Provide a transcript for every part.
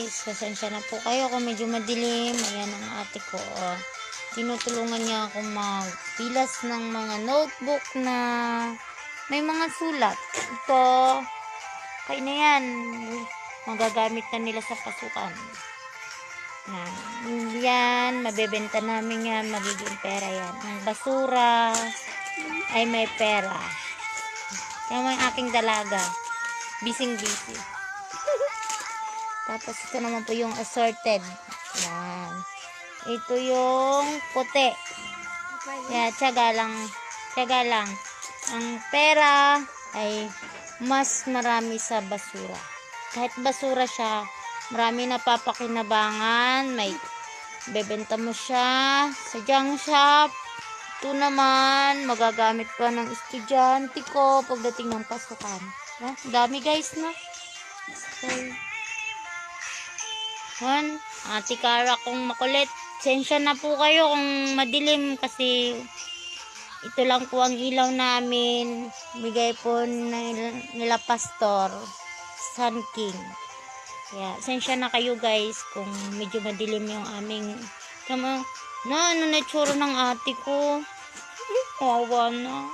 guys. Pasensya na po kayo kung medyo madilim. Ayan ang ate ko. Oh. Tinutulungan niya ako magpilas ng mga notebook na may mga sulat. Ito, kaya na yan. Magagamit na nila sa pasukan. Yan, mabebenta namin yan. Magiging pera yan. Ang basura ay may pera. Yan mo yung aking dalaga. Bising-busy. Tapos ito naman po yung assorted. Yan. Ito yung puti. Yan, tiyaga lang. Tiyaga lang. Ang pera ay mas marami sa basura. Kahit basura siya, marami napapakinabangan. May bebenta mo siya sa junk shop. Ito naman, magagamit pa ng estudyante ko pagdating ng pasukan. Dami guys na. Okay. Ate Cara kung makulit. Sensya na po kayo kung madilim kasi ito lang po ang ilaw namin. Bigay po nila Pastor Sun King. Kaya sensya na kayo guys kung medyo madilim yung aming ano na itsura ng ate ko. Kawawa na.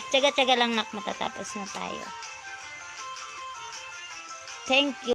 Tsaga-tsaga lang nak, matatapos na tayo. Thank you.